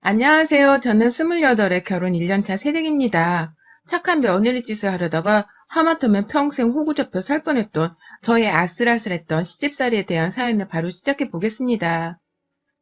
안녕하세요. 저는 28에 결혼 1년차 새댁입니다. 착한 며느리 짓을 하려다가 하마터면 평생 호구 잡혀 살 뻔했던 저의 아슬아슬했던 시집살이에 대한 사연을 바로 시작해 보겠습니다.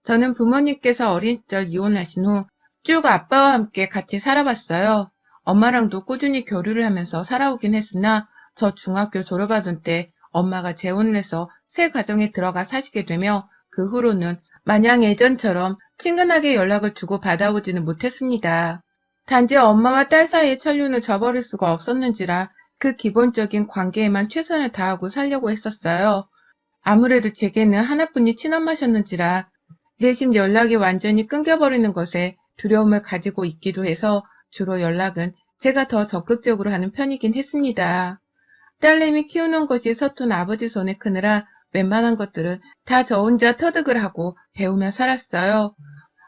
저는 부모님께서 어린 시절 이혼하신 후 쭉 아빠와 함께 같이 살아봤어요. 엄마랑도 꾸준히 교류를 하면서 살아오긴 했으나 저 중학교 졸업하던 때 엄마가 재혼을 해서 새 가정에 들어가 사시게 되며 그 후로는 마냥 예전처럼 친근하게 연락을 주고 받아오지는 못했습니다. 단지 엄마와 딸 사이의 천륜을 저버릴 수가 없었는지라 그 기본적인 관계에만 최선을 다하고 살려고 했었어요. 아무래도 제게는 하나뿐인 친엄마셨는지라 내심 연락이 완전히 끊겨버리는 것에 두려움을 가지고 있기도 해서 주로 연락은 제가 더 적극적으로 하는 편이긴 했습니다. 딸내미 키우는 것이 서툰 아버지 손에 크느라 웬만한 것들은 다 저 혼자 터득을 하고 배우며 살았어요.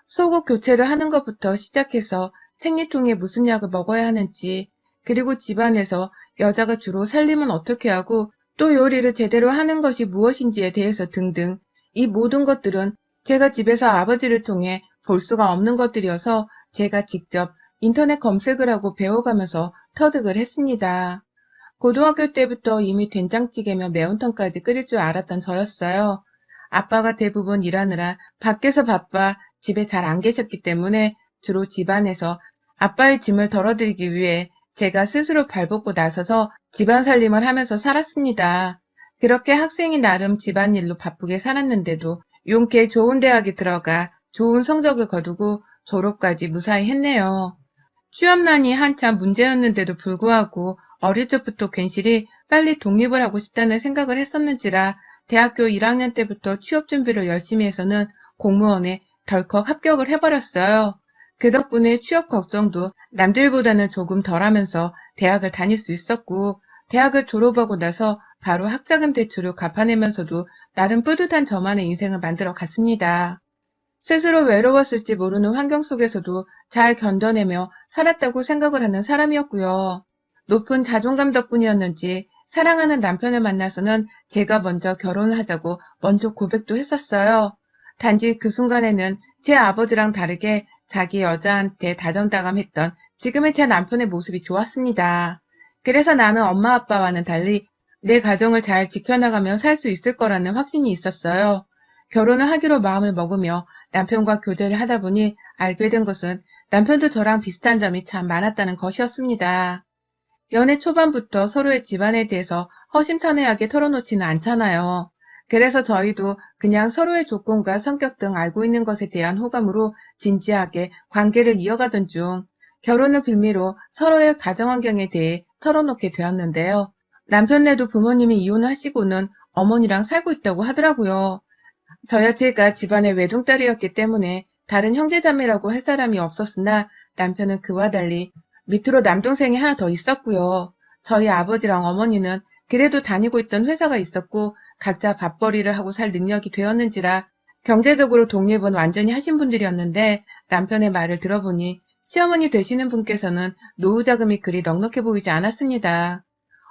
속옷 교체를 하는 것부터 시작해서 생리통에 무슨 약을 먹어야 하는지, 그리고 집안에서 여자가 주로 살림은 어떻게 하고 또 요리를 제대로 하는 것이 무엇인지에 대해서 등등 이 모든 것들은 제가 집에서 아버지를 통해 볼 수가 없는 것들이어서 제가 직접 인터넷 검색을 하고 배워가면서 터득을 했습니다. 고등학교 때부터 이미 된장찌개며 매운탕까지 끓일 줄 알았던 저였어요. 아빠가 대부분 일하느라 밖에서 바빠 집에 잘 안 계셨기 때문에 주로 집안에서 아빠의 짐을 덜어드리기 위해 제가 스스로 발벗고 나서서 집안 살림을 하면서 살았습니다. 그렇게 학생이 나름 집안일로 바쁘게 살았는데도 용케 좋은 대학에 들어가 좋은 성적을 거두고 졸업까지 무사히 했네요. 취업난이 한참 문제였는데도 불구하고 어릴 적부터 괜시리 빨리 독립을 하고 싶다는 생각을 했었는지라 대학교 1학년 때부터 취업 준비를 열심히 해서는 공무원에 덜컥 합격을 해버렸어요. 그 덕분에 취업 걱정도 남들보다는 조금 덜하면서 대학을 다닐 수 있었고, 대학을 졸업하고 나서 바로 학자금 대출을 갚아내면서도 나름 뿌듯한 저만의 인생을 만들어 갔습니다. 스스로 외로웠을지 모르는 환경 속에서도 잘 견뎌내며 살았다고 생각을 하는 사람이었고요. 높은 자존감 덕분이었는지 사랑하는 남편을 만나서는 제가 먼저 결혼을 하자고 먼저 고백도 했었어요. 단지 그 순간에는 제 아버지랑 다르게 자기 여자한테 다정다감했던 지금의 제 남편의 모습이 좋았습니다. 그래서 나는 엄마 아빠와는 달리 내 가정을 잘 지켜나가며 살 수 있을 거라는 확신이 있었어요. 결혼을 하기로 마음을 먹으며 남편과 교제를 하다 보니 알게 된 것은 남편도 저랑 비슷한 점이 참 많았다는 것이었습니다. 연애 초반부터 서로의 집안에 대해서 허심탄회하게 털어놓지는 않잖아요. 그래서 저희도 그냥 서로의 조건과 성격 등 알고 있는 것에 대한 호감으로 진지하게 관계를 이어가던 중 결혼을 빌미로 서로의 가정환경에 대해 털어놓게 되었는데요. 남편네도 부모님이 이혼하시고는 어머니랑 살고 있다고 하더라고요. 저야 제가 집안의 외동딸이었기 때문에 다른 형제자매라고 할 사람이 없었으나 남편은 그와 달리 밑으로 남동생이 하나 더 있었고요. 저희 아버지랑 어머니는 그래도 다니고 있던 회사가 있었고 각자 밥벌이를 하고 살 능력이 되었는지라 경제적으로 독립은 완전히 하신 분들이었는데 남편의 말을 들어보니 시어머니 되시는 분께서는 노후 자금이 그리 넉넉해 보이지 않았습니다.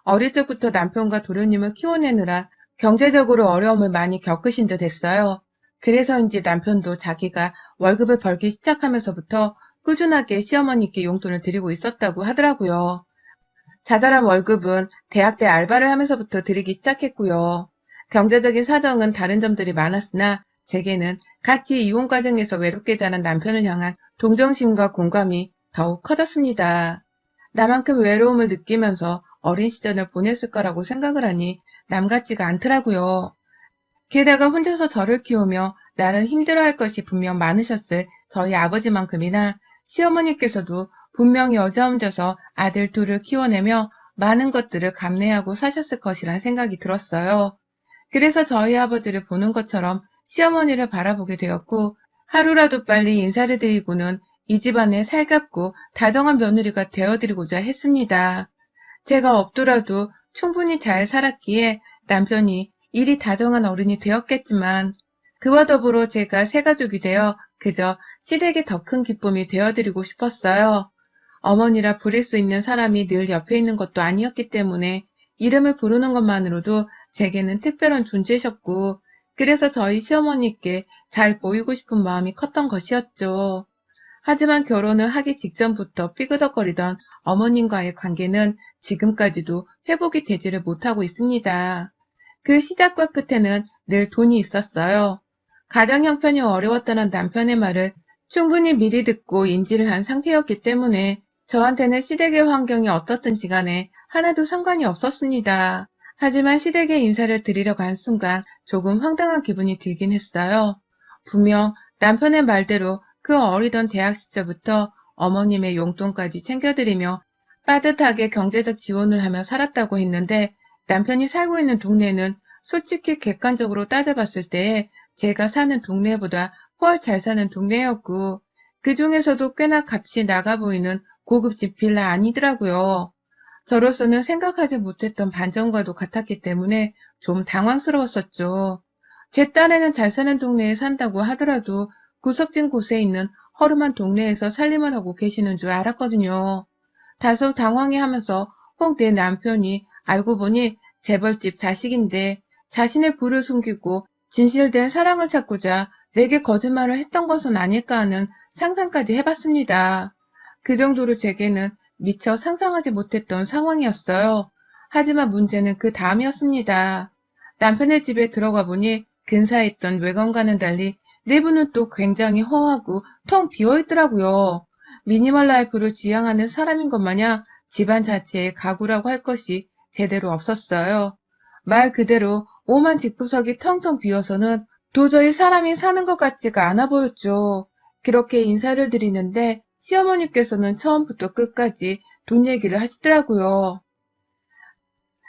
어릴 적부터 남편과 도련님을 키워내느라 경제적으로 어려움을 많이 겪으신 듯 했어요. 그래서인지 남편도 자기가 월급을 벌기 시작하면서부터 꾸준하게 시어머니께 용돈을 드리고 있었다고 하더라고요. 자잘한 월급은 대학 때 알바를 하면서부터 드리기 시작했고요. 경제적인 사정은 다른 점들이 많았으나 제게는 같이 이혼 과정에서 외롭게 자란 남편을 향한 동정심과 공감이 더욱 커졌습니다. 나만큼 외로움을 느끼면서 어린 시절을 보냈을 거라고 생각을 하니 남 같지가 않더라고요. 게다가 혼자서 저를 키우며 나를 힘들어할 것이 분명 많으셨을 저희 아버지만큼이나 시어머니께서도 분명 여자 혼자서 아들 둘을 키워내며 많은 것들을 감내하고 사셨을 것이란 생각이 들었어요. 그래서 저희 아버지를 보는 것처럼 시어머니를 바라보게 되었고 하루라도 빨리 인사를 드리고는 이 집안에 살갑고 다정한 며느리가 되어드리고자 했습니다. 제가 없더라도 충분히 잘 살았기에 남편이 이리 다정한 어른이 되었겠지만 그와 더불어 제가 새가족이 되어 그저 시댁의 더 큰 기쁨이 되어드리고 싶었어요. 어머니라 부릴 수 있는 사람이 늘 옆에 있는 것도 아니었기 때문에 이름을 부르는 것만으로도 제게는 특별한 존재셨고 그래서 저희 시어머니께 잘 보이고 싶은 마음이 컸던 것이었죠. 하지만 결혼을 하기 직전부터 삐그덕거리던 어머님과의 관계는 지금까지도 회복이 되지를 못하고 있습니다. 그 시작과 끝에는 늘 돈이 있었어요. 가정 형편이 어려웠다는 남편의 말을 충분히 미리 듣고 인지를 한 상태였기 때문에 저한테는 시댁의 환경이 어떻든지 간에 하나도 상관이 없었습니다. 하지만 시댁에 인사를 드리러 간 순간 조금 황당한 기분이 들긴 했어요. 분명 남편의 말대로 그 어리던 대학 시절부터 어머님의 용돈까지 챙겨드리며 빠듯하게 경제적 지원을 하며 살았다고 했는데 남편이 살고 있는 동네는 솔직히 객관적으로 따져봤을 때 제가 사는 동네보다 훨 잘 사는 동네였고 그 중에서도 꽤나 값이 나가 보이는 고급집 빌라 아니더라고요. 저로서는 생각하지 못했던 반전과도 같았기 때문에 좀 당황스러웠었죠. 제 딴에는 잘 사는 동네에 산다고 하더라도 구석진 곳에 있는 허름한 동네에서 살림을 하고 계시는 줄 알았거든요. 다소 당황해하면서 혹 내 남편이 알고 보니 재벌집 자식인데 자신의 부를 숨기고 진실된 사랑을 찾고자 내게 거짓말을 했던 것은 아닐까 하는 상상까지 해봤습니다. 그 정도로 제게는 미처 상상하지 못했던 상황이었어요. 하지만 문제는 그 다음이었습니다. 남편의 집에 들어가 보니 근사했던 외관과는 달리 내부는 또 굉장히 허하고 텅 비어있더라고요. 미니멀 라이프를 지향하는 사람인 것 마냥 집안 자체에 가구라고 할 것이 제대로 없었어요. 말 그대로 오만 집구석이 텅텅 비어서는 도저히 사람이 사는 것 같지가 않아 보였죠. 그렇게 인사를 드리는데 시어머니께서는 처음부터 끝까지 돈 얘기를 하시더라고요.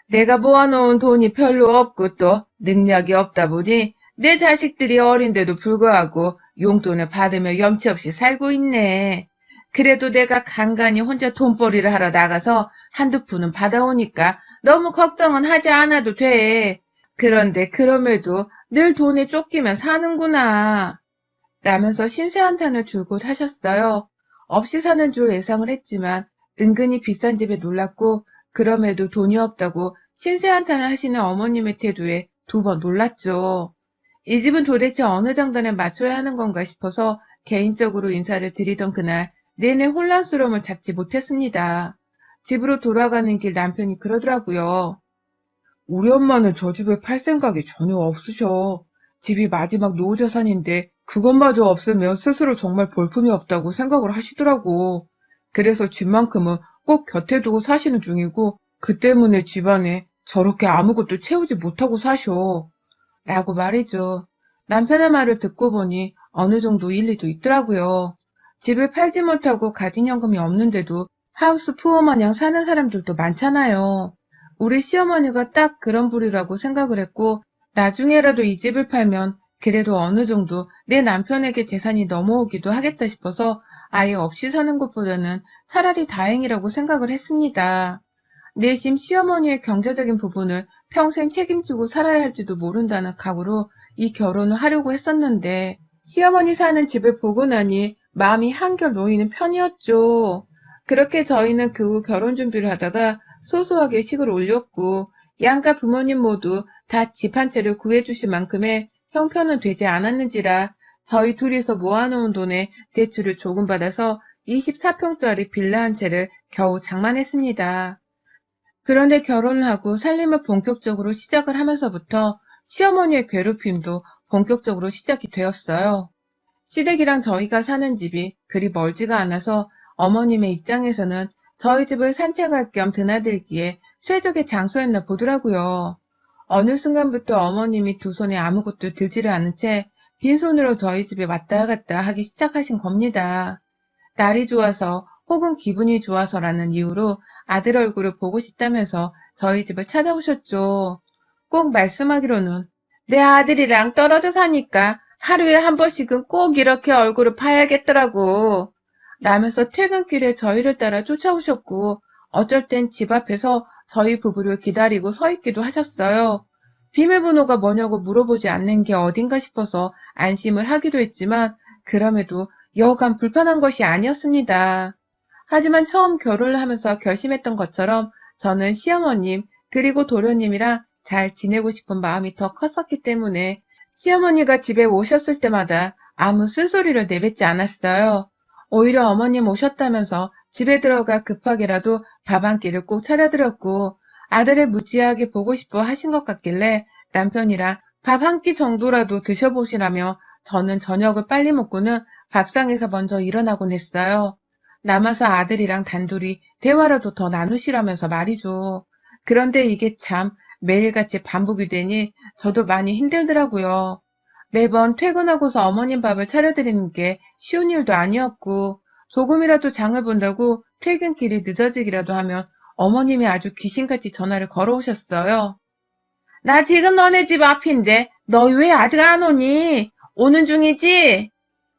내가 모아놓은 돈이 별로 없고 또 능력이 없다 보니 내 자식들이 어린데도 불구하고 용돈을 받으며 염치 없이 살고 있네. 그래도 내가 간간히 혼자 돈벌이를 하러 나가서 한두 푼은 받아오니까 너무 걱정은 하지 않아도 돼. 그런데 그럼에도 늘 돈에 쫓기면 사는구나. 라면서 신세한탄을 줄곧 하셨어요. 없이 사는 줄 예상을 했지만 은근히 비싼 집에 놀랐고 그럼에도 돈이 없다고 신세한탄을 하시는 어머님의 태도에 두 번 놀랐죠. 이 집은 도대체 어느 장단에 맞춰야 하는 건가 싶어서 개인적으로 인사를 드리던 그날 내내 혼란스러움을 잡지 못했습니다. 집으로 돌아가는 길 남편이 그러더라고요. 우리 엄마는 저 집을 팔 생각이 전혀 없으셔. 집이 마지막 노후 자산인데 그것마저 없으면 스스로 정말 볼품이 없다고 생각을 하시더라고. 그래서 집만큼은 꼭 곁에 두고 사시는 중이고 그 때문에 집안에 저렇게 아무것도 채우지 못하고 사셔. 라고 말이죠. 남편의 말을 듣고 보니 어느 정도 일리도 있더라고요. 집을 팔지 못하고 가진 연금이 없는데도 하우스 푸어 마냥 사는 사람들도 많잖아요. 우리 시어머니가 딱 그런 부류라고 생각을 했고 나중에라도 이 집을 팔면 그래도 어느 정도 내 남편에게 재산이 넘어오기도 하겠다 싶어서 아예 없이 사는 것보다는 차라리 다행이라고 생각을 했습니다. 내심 시어머니의 경제적인 부분을 평생 책임지고 살아야 할지도 모른다는 각오로 이 결혼을 하려고 했었는데 시어머니 사는 집을 보고 나니 마음이 한결 놓이는 편이었죠. 그렇게 저희는 그 후 결혼 준비를 하다가 소소하게 식을 올렸고 양가 부모님 모두 다 집 한 채를 구해주실 만큼의 형편은 되지 않았는지라 저희 둘이서 모아놓은 돈에 대출을 조금 받아서 24평짜리 빌라 한 채를 겨우 장만했습니다. 그런데 결혼을 하고 살림을 본격적으로 시작을 하면서부터 시어머니의 괴롭힘도 본격적으로 시작이 되었어요. 시댁이랑 저희가 사는 집이 그리 멀지가 않아서 어머님의 입장에서는 저희 집을 산책할 겸 드나들기에 최적의 장소였나 보더라고요. 어느 순간부터 어머님이 두 손에 아무것도 들지를 않은 채 빈손으로 저희 집에 왔다 갔다 하기 시작하신 겁니다. 날이 좋아서 혹은 기분이 좋아서라는 이유로 아들 얼굴을 보고 싶다면서 저희 집을 찾아오셨죠. 꼭 말씀하기로는 내 아들이랑 떨어져 사니까 하루에 한 번씩은 꼭 이렇게 얼굴을 봐야겠더라고. 라면서 퇴근길에 저희를 따라 쫓아오셨고 어쩔 땐 집 앞에서 저희 부부를 기다리고 서 있기도 하셨어요. 비밀번호가 뭐냐고 물어보지 않는 게 어딘가 싶어서 안심을 하기도 했지만 그럼에도 여간 불편한 것이 아니었습니다. 하지만 처음 결혼을 하면서 결심했던 것처럼 저는 시어머님 그리고 도련님이랑 잘 지내고 싶은 마음이 더 컸었기 때문에 시어머니가 집에 오셨을 때마다 아무 쓴소리를 내뱉지 않았어요. 오히려 어머님 오셨다면서 집에 들어가 급하게라도 밥 한 끼를 꼭 차려드렸고 아들을 무지하게 보고 싶어 하신 것 같길래 남편이랑 밥 한 끼 정도라도 드셔보시라며 저는 저녁을 빨리 먹고는 밥상에서 먼저 일어나곤 했어요. 남아서 아들이랑 단둘이 대화라도 더 나누시라면서 말이죠. 그런데 이게 참 매일같이 반복이 되니 저도 많이 힘들더라고요. 매번 퇴근하고서 어머님 밥을 차려드리는 게 쉬운 일도 아니었고 조금이라도 장을 본다고 퇴근길이 늦어지기라도 하면 어머님이 아주 귀신같이 전화를 걸어오셨어요. 나 지금 너네 집 앞인데 너 왜 아직 안 오니? 오는 중이지?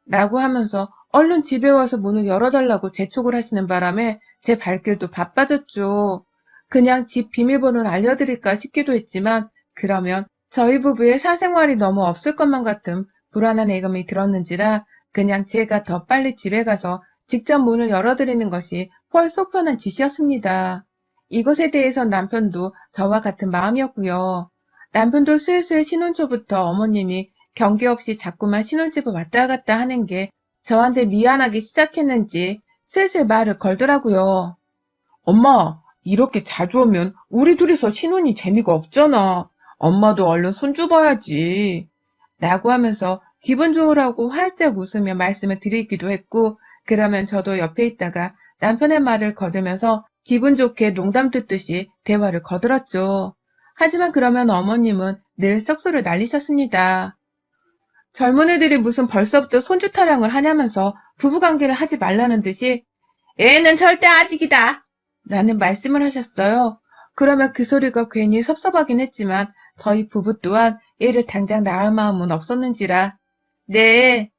라고 하면서 얼른 집에 와서 문을 열어달라고 재촉을 하시는 바람에 제 발길도 바빠졌죠. 그냥 집 비밀번호를 알려드릴까 싶기도 했지만 그러면 저희 부부의 사생활이 너무 없을 것만 같은 불안한 예감이 들었는지라 그냥 제가 더 빨리 집에 가서 직접 문을 열어드리는 것이 훨씬 편한 짓이었습니다. 이것에 대해서 남편도 저와 같은 마음이었고요. 남편도 슬슬 신혼초부터 어머님이 경계 없이 자꾸만 신혼집을 왔다 갔다 하는 게 저한테 미안하기 시작했는지 슬슬 말을 걸더라고요. 엄마, 이렇게 자주 오면 우리 둘이서 신혼이 재미가 없잖아. 엄마도 얼른 손주 봐야지. 라고 하면서 기분 좋으라고 활짝 웃으며 말씀을 드리기도 했고, 그러면 저도 옆에 있다가 남편의 말을 거두면서 기분 좋게 농담 듣듯이 대화를 거들었죠. 하지만 그러면 어머님은 늘 썩소를 날리셨습니다. 젊은 애들이 무슨 벌써부터 손주 타령을 하냐면서 부부관계를 하지 말라는 듯이 애는 절대 아직이다 라는 말씀을 하셨어요. 그러면 그 소리가 괜히 섭섭하긴 했지만 저희 부부 또한 애를 당장 낳을 마음은 없었는지라 네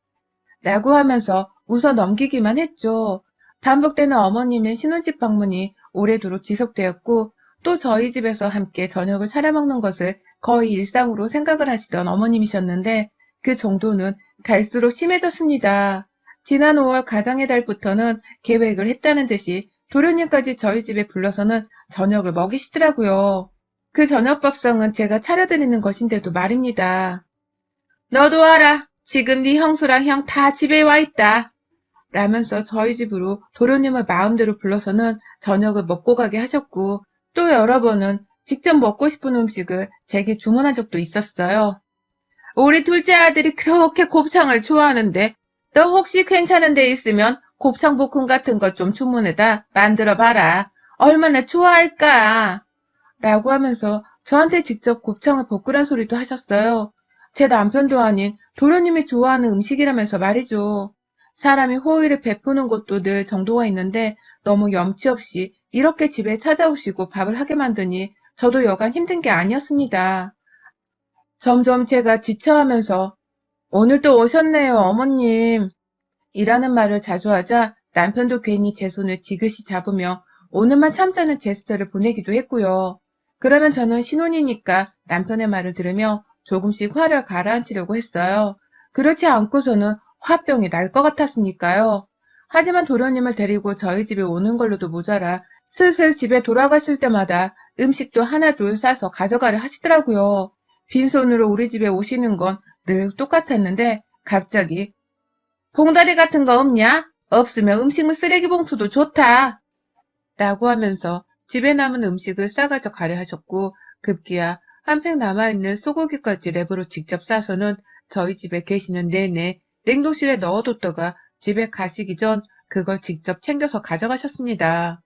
라고 하면서 웃어 넘기기만 했죠. 반복되는 어머님의 신혼집 방문이 오래도록 지속되었고 또 저희 집에서 함께 저녁을 차려 먹는 것을 거의 일상으로 생각을 하시던 어머님이셨는데 그 정도는 갈수록 심해졌습니다. 지난 5월 가정의 달부터는 계획을 했다는 듯이 도련님까지 저희 집에 불러서는 저녁을 먹이시더라고요. 그 저녁밥상은 제가 차려드리는 것인데도 말입니다. 너도 알아. 지금 네 형수랑 형 다 집에 와 있다. 라면서 저희 집으로 도련님을 마음대로 불러서는 저녁을 먹고 가게 하셨고 또 여러 번은 직접 먹고 싶은 음식을 제게 주문한 적도 있었어요. 우리 둘째 아들이 그렇게 곱창을 좋아하는데 너 혹시 괜찮은 데 있으면 곱창 볶음 같은 것 좀 주문해다 만들어 봐라. 얼마나 좋아할까? 라고 하면서 저한테 직접 곱창을 볶으란 소리도 하셨어요. 제 남편도 아닌 도련님이 좋아하는 음식이라면서 말이죠. 사람이 호의를 베푸는 것도 늘 정도가 있는데 너무 염치 없이 이렇게 집에 찾아오시고 밥을 하게 만드니 저도 여간 힘든 게 아니었습니다. 점점 제가 지쳐하면서 오늘 또 오셨네요, 어머님. 이라는 말을 자주 하자 남편도 괜히 제 손을 지그시 잡으며 오늘만 참자는 제스처를 보내기도 했고요. 그러면 저는 신혼이니까 남편의 말을 들으며 조금씩 화를 가라앉히려고 했어요. 그렇지 않고서는 화병이 날 것 같았으니까요. 하지만 도련님을 데리고 저희 집에 오는 걸로도 모자라 슬슬 집에 돌아가실 때마다 음식도 하나둘 싸서 가져가려 하시더라고요. 빈손으로 우리 집에 오시는 건 늘 똑같았는데 갑자기 봉다리 같은 거 없냐? 없으면 음식물 쓰레기 봉투도 좋다. 라고 하면서 집에 남은 음식을 싸가져 가려 하셨고 급기야 한 팩 남아있는 소고기까지 랩으로 직접 싸서는 저희 집에 계시는 내내 냉동실에 넣어뒀다가 집에 가시기 전 그걸 직접 챙겨서 가져가셨습니다.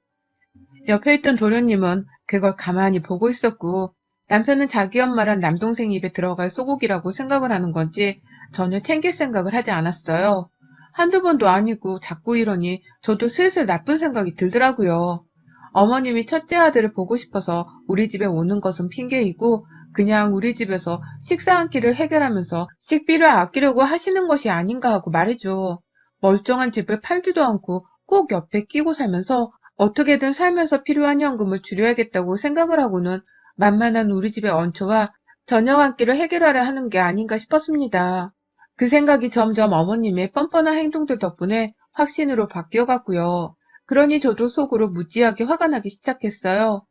옆에 있던 도련님은 그걸 가만히 보고 있었고 남편은 자기 엄마랑 남동생 입에 들어갈 소고기라고 생각을 하는 건지 전혀 챙길 생각을 하지 않았어요. 한두 번도 아니고 자꾸 이러니 저도 슬슬 나쁜 생각이 들더라고요. 어머님이 첫째 아들을 보고 싶어서 우리 집에 오는 것은 핑계이고 그냥 우리 집에서 식사 한 끼를 해결하면서 식비를 아끼려고 하시는 것이 아닌가 하고 말이죠. 멀쩡한 집을 팔지도 않고 꼭 옆에 끼고 살면서 어떻게든 살면서 필요한 현금을 줄여야겠다고 생각을 하고는 만만한 우리 집에 얹혀와 저녁 한 끼를 해결하려 하는 게 아닌가 싶었습니다. 그 생각이 점점 어머님의 뻔뻔한 행동들 덕분에 확신으로 바뀌어갔고요. 그러니 저도 속으로 무지하게 화가 나기 시작했어요.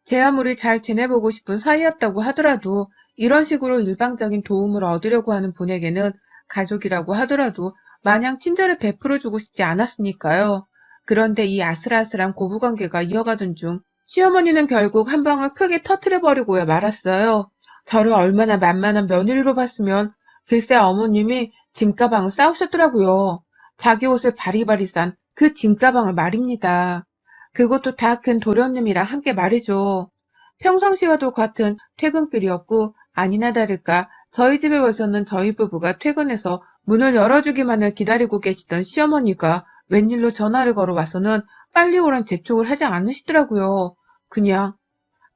제 아무리 잘 지내보고 싶은 사이였다고 하더라도 이런 식으로 일방적인 도움을 얻으려고 하는 분에게는 가족이라고 하더라도 마냥 친절을 베풀어주고 싶지 않았으니까요. 그런데 이 아슬아슬한 고부관계가 이어가던 중 시어머니는 결국 한 방을 크게 터트려버리고 말았어요. 저를 얼마나 만만한 며느리로 봤으면 글쎄 어머님이 짐가방을 싸우셨더라고요. 자기 옷을 바리바리 싼 그 짐가방을 말입니다. 그것도 다 큰 도련님이랑 함께 말이죠. 평상시와도 같은 퇴근길이었고 아니나 다를까 저희 집에 와서는 저희 부부가 퇴근해서 문을 열어주기만을 기다리고 계시던 시어머니가 웬일로 전화를 걸어와서는 빨리 오란 재촉을 하지 않으시더라고요. 그냥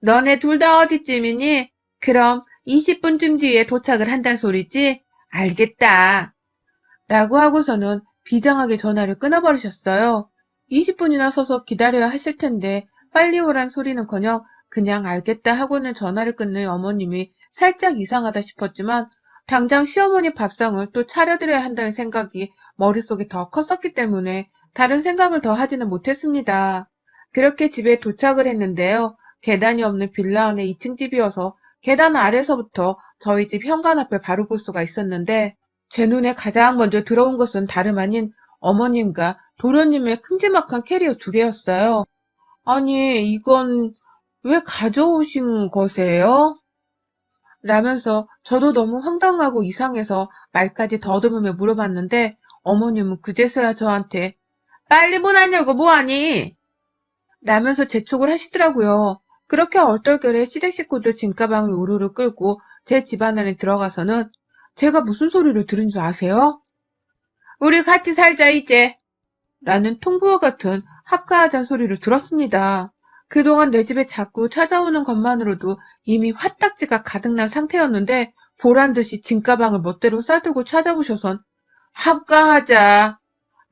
너네 둘 다 어디쯤이니? 그럼 20분쯤 뒤에 도착을 한단 소리지? 알겠다. 라고 하고서는 비장하게 전화를 끊어버리셨어요. 20분이나 서서 기다려야 하실 텐데 빨리 오란 소리는커녕 그냥 알겠다 하고는 전화를 끊는 어머님이 살짝 이상하다 싶었지만 당장 시어머니 밥상을 또 차려드려야 한다는 생각이 머릿속에 더 컸었기 때문에 다른 생각을 더 하지는 못했습니다. 그렇게 집에 도착을 했는데요. 계단이 없는 빌라 안에 2층 집이어서 계단 아래서부터 저희 집 현관 앞을 바로 볼 수가 있었는데 제 눈에 가장 먼저 들어온 것은 다름 아닌 어머님과 도련님의 큼지막한 캐리어 2개였어요. 아니, 이건 왜 가져오신 거세요? 라면서 저도 너무 황당하고 이상해서 말까지 더듬으며 물어봤는데 어머님은 그제서야 저한테 빨리 문 안 열고 뭐하니? 라면서 재촉을 하시더라고요. 그렇게 얼떨결에 시댁 식구들 짐가방을 우르르 끌고 제 집안 안에 들어가서는 제가 무슨 소리를 들은 줄 아세요? 우리 같이 살자 이제 라는 통보와 같은 합가하잔 소리를 들었습니다. 그동안 내 집에 자꾸 찾아오는 것만으로도 이미 화딱지가 가득난 상태였는데 보란듯이 짐가방을 멋대로 싸들고 찾아오셔선 합가하자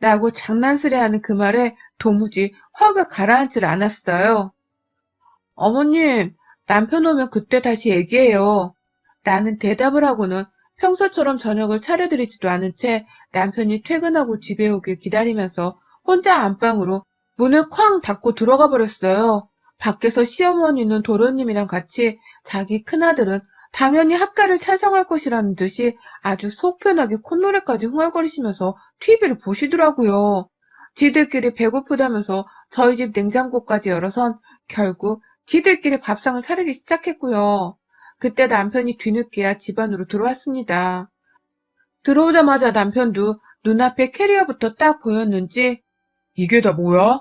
라고 장난스레하는 그 말에 도무지 화가 가라앉질 않았어요. 어머님, 남편 오면 그때 다시 얘기해요. 나는 대답을 하고는 평소처럼 저녁을 차려드리지도 않은 채 남편이 퇴근하고 집에 오길 기다리면서 혼자 안방으로 문을 쾅 닫고 들어가 버렸어요. 밖에서 시어머니는 도련님이랑 같이 자기 큰아들은 당연히 합가를 찬성할 것이라는 듯이 아주 속 편하게 콧노래까지 흥얼거리시면서 TV를 보시더라고요. 지들끼리 배고프다면서 저희 집 냉장고까지 열어선 결국 지들끼리 밥상을 차리기 시작했고요. 그때 남편이 뒤늦게야 집 안으로 들어왔습니다. 들어오자마자 남편도 눈앞에 캐리어부터 딱 보였는지 이게 다 뭐야?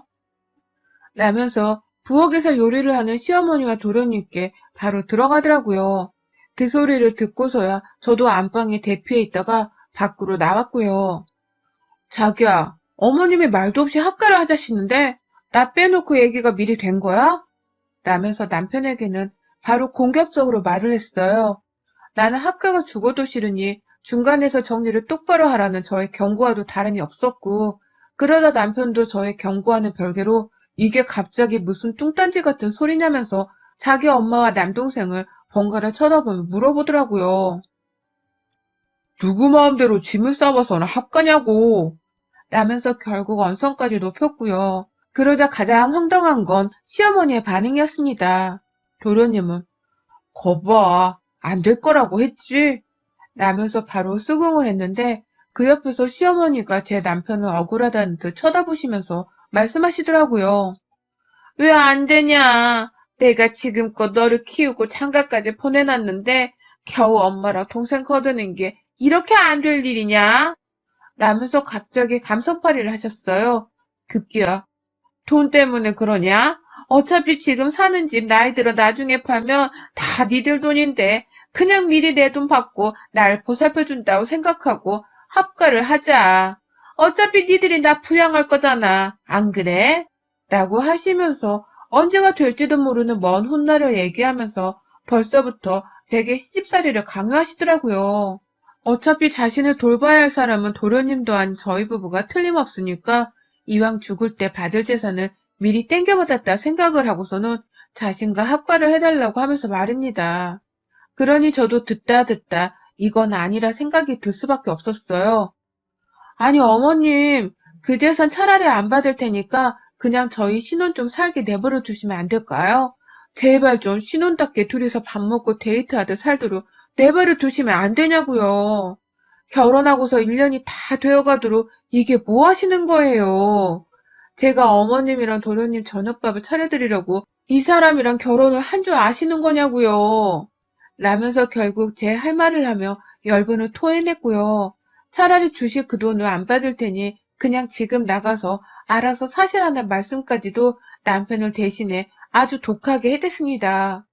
라면서 부엌에서 요리를 하는 시어머니와 도련님께 바로 들어가더라고요. 그 소리를 듣고서야 저도 안방에 대피해 있다가 밖으로 나왔고요. 자기야, 어머님이 말도 없이 합가를 하자시는데 나 빼놓고 얘기가 미리 된 거야? 라면서 남편에게는 바로 공격적으로 말을 했어요. 나는 합가가 죽어도 싫으니 중간에서 정리를 똑바로 하라는 저의 경고와도 다름이 없었고 그러다 남편도 저의 경고와는 별개로 이게 갑자기 무슨 뚱딴지 같은 소리냐면서 자기 엄마와 남동생을 번갈아 쳐다보며 물어보더라고요. 누구 마음대로 짐을 싸워서는 합가냐고. 라면서 결국 언성까지 높였고요. 그러자 가장 황당한 건 시어머니의 반응이었습니다. 도련님은 거봐, 안 될 거라고 했지? 라면서 바로 수긍을 했는데 그 옆에서 시어머니가 제 남편을 억울하다는 듯 쳐다보시면서 말씀하시더라고요. 왜 안 되냐? 내가 지금껏 너를 키우고 장가까지 보내놨는데 겨우 엄마랑 동생 거드는 게 이렇게 안 될 일이냐? 라면서 갑자기 감성팔이를 하셨어요. 급기야. 돈 때문에 그러냐? 어차피 지금 사는 집 나이 들어 나중에 팔면 다 니들 돈인데 그냥 미리 내 돈 받고 날 보살펴준다고 생각하고 합가를 하자. 어차피 니들이 나 부양할 거잖아. 안 그래? 라고 하시면서 언제가 될지도 모르는 먼 훗날을 얘기하면서 벌써부터 제게 시집살이를 강요하시더라고요. 어차피 자신을 돌봐야 할 사람은 도련님도 아닌 저희 부부가 틀림없으니까 이왕 죽을 때 받을 재산을 미리 땡겨받았다 생각을 하고서는 자신과 합가를 해달라고 하면서 말입니다. 그러니 저도 듣다 이건 아니라 생각이 들 수밖에 없었어요. 아니 어머님, 그 재산 차라리 안 받을 테니까 그냥 저희 신혼 좀 살게 내버려 두시면 안 될까요? 제발 좀 신혼답게 둘이서 밥 먹고 데이트하듯 살도록 내버려 두시면 안 되냐고요. 결혼하고서 1년이 다 되어가도록 이게 뭐 하시는 거예요? 제가 어머님이랑 도련님 저녁밥을 차려드리려고 이 사람이랑 결혼을 한 줄 아시는 거냐고요. 라면서 결국 제 할 말을 하며 열분을 토해냈고요. 차라리 주실 그 돈을 안 받을 테니 그냥 지금 나가서 알아서 사실하는 말씀까지도 남편을 대신해 아주 독하게 해댔습니다.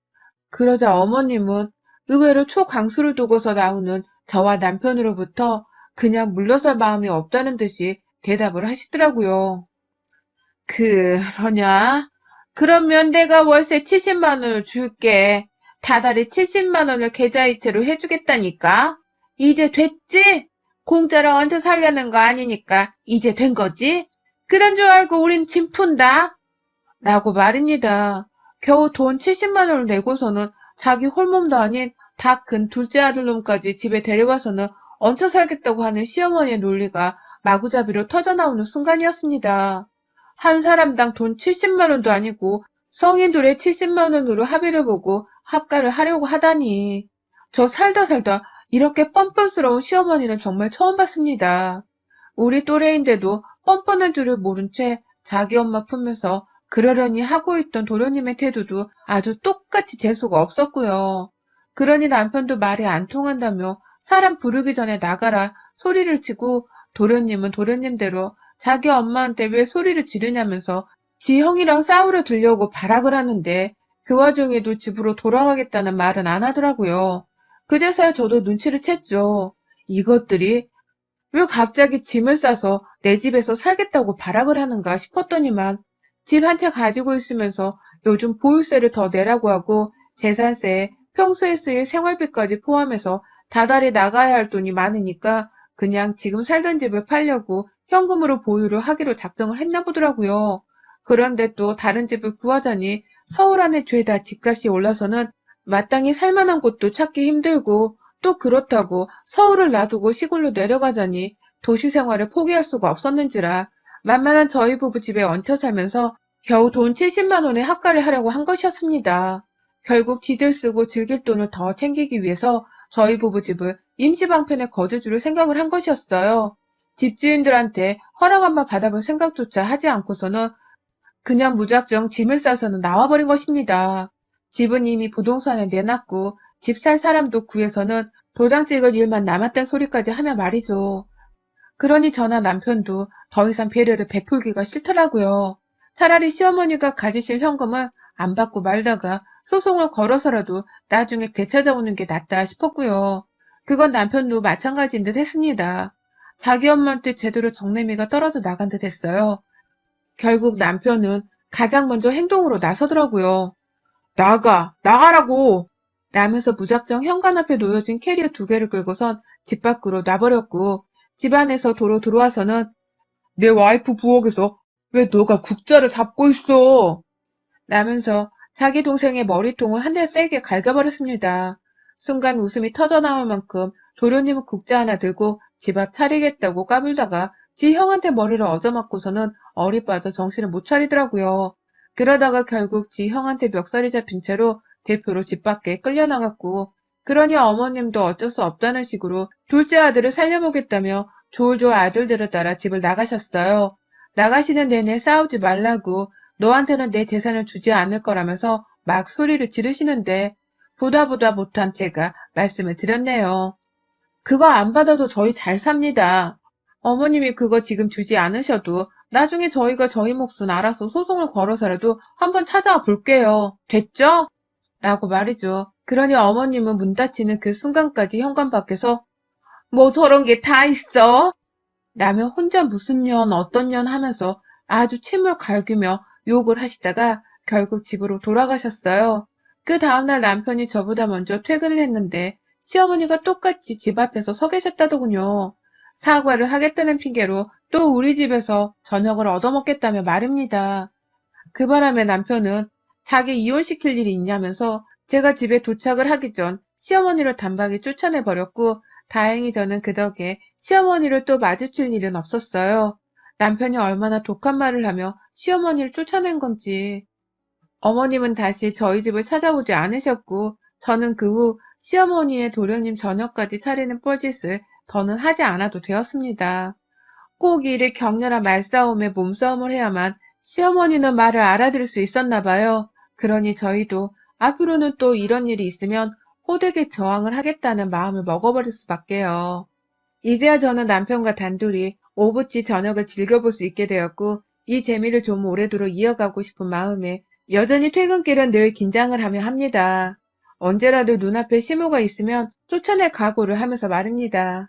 그러자 어머님은 의외로 초강수를 두고서 나오는 저와 남편으로부터 그냥 물러설 마음이 없다는 듯이 대답을 하시더라고요. 그러냐? 그러면 내가 월세 70만 원을 줄게. 다달이 70만 원을 계좌이체로 해주겠다니까? 이제 됐지? 공짜로 얹어 살려는 거 아니니까 이제 된 거지? 그런 줄 알고 우린 짐 푼다? 라고 말입니다. 겨우 돈 70만 원을 내고서는 자기 홀몸도 아닌 다 큰 둘째 아들놈까지 집에 데려와서는 얹혀 살겠다고 하는 시어머니의 논리가 마구잡이로 터져나오는 순간이었습니다. 한 사람당 돈 70만 원도 아니고 성인 둘에 70만 원으로 합의를 보고 합가를 하려고 하다니. 저 살다 이렇게 뻔뻔스러운 시어머니는 정말 처음 봤습니다. 우리 또래인데도 뻔뻔한 줄을 모른 채 자기 엄마 품에서 그러려니 하고 있던 도련님의 태도도 아주 똑같이 재수가 없었고요. 그러니 남편도 말이 안 통한다며 사람 부르기 전에 나가라 소리를 치고 도련님은 도련님대로 자기 엄마한테 왜 소리를 지르냐면서 지 형이랑 싸우려 들려고 발악을 하는데 그 와중에도 집으로 돌아가겠다는 말은 안 하더라고요. 그제서야 저도 눈치를 챘죠. 이것들이 왜 갑자기 짐을 싸서 내 집에서 살겠다고 발악을 하는가 싶었더니만 집 한 채 가지고 있으면서 요즘 보유세를 더 내라고 하고 재산세, 평소에 쓰일 생활비까지 포함해서 다달이 나가야 할 돈이 많으니까 그냥 지금 살던 집을 팔려고 현금으로 보유를 하기로 작정을 했나 보더라고요. 그런데 또 다른 집을 구하자니 서울 안에 죄다 집값이 올라서는 마땅히 살만한 곳도 찾기 힘들고 또 그렇다고 서울을 놔두고 시골로 내려가자니 도시 생활을 포기할 수가 없었는지라 만만한 저희 부부 집에 얹혀 살면서 겨우 돈 70만 원의 학가를 하려고 한 것이었습니다. 결국 지들 쓰고 즐길 돈을 더 챙기기 위해서 저희 부부 집을 임시방편에 거주주를 생각을 한 것이었어요. 집주인들한테 허락 한번 받아볼 생각조차 하지 않고서는 그냥 무작정 짐을 싸서는 나와버린 것입니다. 집은 이미 부동산에 내놨고 집 살 사람도 구해서는 도장 찍을 일만 남았단 소리까지 하며 말이죠. 그러니 저나 남편도 더 이상 배려를 베풀기가 싫더라고요. 차라리 시어머니가 가지실 현금을 안 받고 말다가 소송을 걸어서라도 나중에 되찾아오는 게 낫다 싶었고요. 그건 남편도 마찬가지인 듯 했습니다. 자기 엄마한테 제대로 정내미가 떨어져 나간 듯 했어요. 결국 남편은 가장 먼저 행동으로 나서더라고요. 나가라고! 라면서 무작정 현관 앞에 놓여진 캐리어 2개를 끌고선 집 밖으로 나버렸고 집 안에서 도로 들어와서는 내 와이프 부엌에서 왜 너가 국자를 잡고 있어? 라면서 자기 동생의 머리통을 한 대 세게 갈겨버렸습니다. 순간 웃음이 터져나올 만큼 도련님은 국자 하나 들고 집 앞 차리겠다고 까불다가 지 형한테 머리를 얻어맞고서는 얼이 빠져 정신을 못 차리더라고요. 그러다가 결국 지 형한테 멱살이 잡힌 채로 대표로 집 밖에 끌려나갔고 그러니 어머님도 어쩔 수 없다는 식으로 둘째 아들을 살려보겠다며 졸졸 아들들을 따라 집을 나가셨어요. 나가시는 내내 싸우지 말라고 너한테는 내 재산을 주지 않을 거라면서 막 소리를 지르시는데 보다 못한 제가 말씀을 드렸네요. 그거 안 받아도 저희 잘 삽니다. 어머님이 그거 지금 주지 않으셔도 나중에 저희가 저희 몫은 알아서 소송을 걸어서라도 한번 찾아와 볼게요. 됐죠? 라고 말이죠. 그러니 어머님은 문 닫히는 그 순간까지 현관 밖에서 뭐 저런 게 다 있어? 라며 혼자 무슨 년 어떤 년 하면서 아주 침을 갈기며 욕을 하시다가 결국 집으로 돌아가셨어요. 그 다음날 남편이 저보다 먼저 퇴근을 했는데 시어머니가 똑같이 집 앞에서 서 계셨다더군요. 사과를 하겠다는 핑계로 또 우리 집에서 저녁을 얻어먹겠다며 말입니다. 그 바람에 남편은 자기 이혼시킬 일이 있냐면서 제가 집에 도착을 하기 전 시어머니를 단박에 쫓아내버렸고 다행히 저는 그 덕에 시어머니를 또 마주칠 일은 없었어요. 남편이 얼마나 독한 말을 하며 시어머니를 쫓아낸 건지. 어머님은 다시 저희 집을 찾아오지 않으셨고 저는 그 후 시어머니의 도련님 저녁까지 차리는 뻘짓을 더는 하지 않아도 되었습니다. 꼭 이리 격렬한 말싸움에 몸싸움을 해야만 시어머니는 말을 알아들을 수 있었나 봐요. 그러니 저희도 앞으로는 또 이런 일이 있으면 호되게 저항을 하겠다는 마음을 먹어버릴 수밖에요. 이제야 저는 남편과 단둘이 오붓지 저녁을 즐겨볼 수 있게 되었고 이 재미를 좀 오래도록 이어가고 싶은 마음에 여전히 퇴근길은 늘 긴장을 하며 합니다. 언제라도 눈앞에 시모가 있으면 쫓아낼 각오를 하면서 말입니다.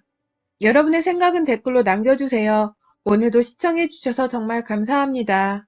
여러분의 생각은 댓글로 남겨주세요. 오늘도 시청해주셔서 정말 감사합니다.